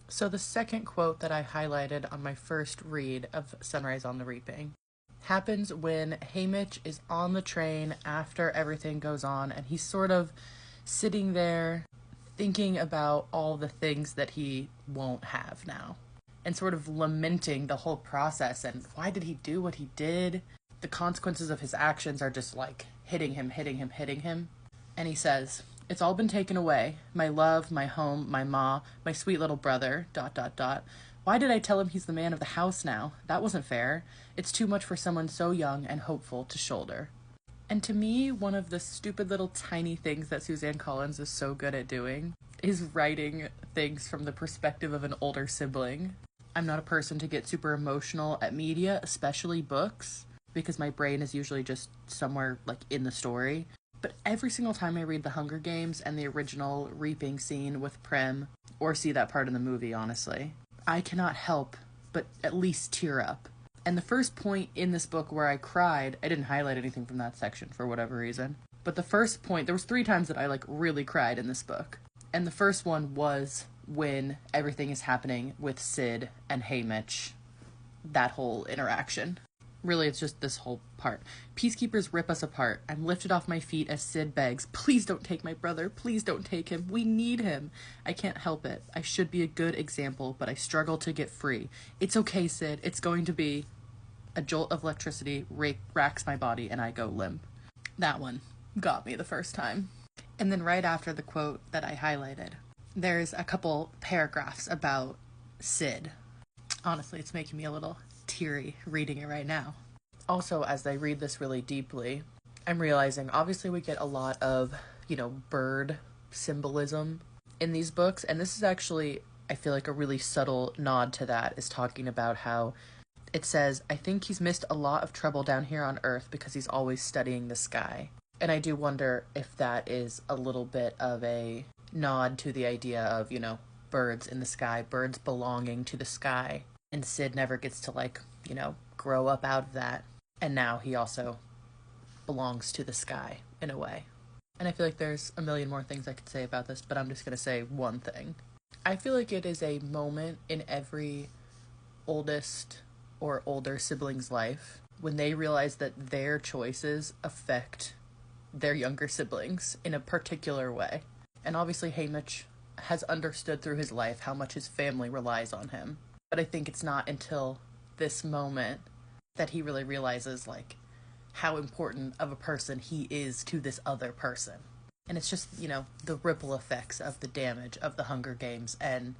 So the second quote that I highlighted on my first read of Sunrise on the Reaping happens when Haymitch is on the train after everything goes on, and he's sort of sitting there thinking about all the things that he won't have now, and sort of lamenting the whole process and why did he do what he did. The consequences of his actions are just like hitting him. And he says, "It's all been taken away. My love, my home, my ma, my sweet little brother, ... Why did I tell him he's the man of the house now? That wasn't fair. It's too much for someone so young and hopeful to shoulder." And to me, one of the stupid little tiny things that Suzanne Collins is so good at doing is writing things from the perspective of an older sibling. I'm not a person to get super emotional at media, especially books, because my brain is usually just somewhere like in the story. But every single time I read The Hunger Games and the original reaping scene with Prem, or see that part in the movie, honestly, I cannot help but at least tear up. And the first point in this book where I cried, I didn't highlight anything from that section for whatever reason, but the first point, there was 3 times that I really cried in this book. And the first one was when everything is happening with Sid and Haymitch, that whole interaction. Really, it's just this whole part. "Peacekeepers rip us apart. I'm lifted off my feet as Sid begs, 'Please don't take my brother. Please don't take him. We need him. I can't help it. I should be a good example, but I struggle to get free. It's okay, Sid. It's going to be..." A jolt of electricity racks my body and I go limp. That one got me the first time. And then right after the quote that I highlighted, there's a couple paragraphs about Sid. Honestly, it's making me a little teary reading it right now. Also, as I read this really deeply, I'm realizing obviously we get a lot of, bird symbolism in these books, and this is actually, I feel like, a really subtle nod to that, is talking about how it says, "I think he's missed a lot of trouble down here on Earth because he's always studying the sky." And I do wonder if that is a little bit of a nod to the idea of, birds in the sky, birds belonging to the sky. And Sid never gets to, grow up out of that. And now he also belongs to the sky, in a way. And I feel like there's a million more things I could say about this, but I'm just going to say one thing. I feel like it is a moment in every oldest or older sibling's life when they realize that their choices affect their younger siblings in a particular way. And obviously Haymitch has understood through his life how much his family relies on him. But I think it's not until this moment that he really realizes, how important of a person he is to this other person. And it's just, the ripple effects of the damage of the Hunger Games and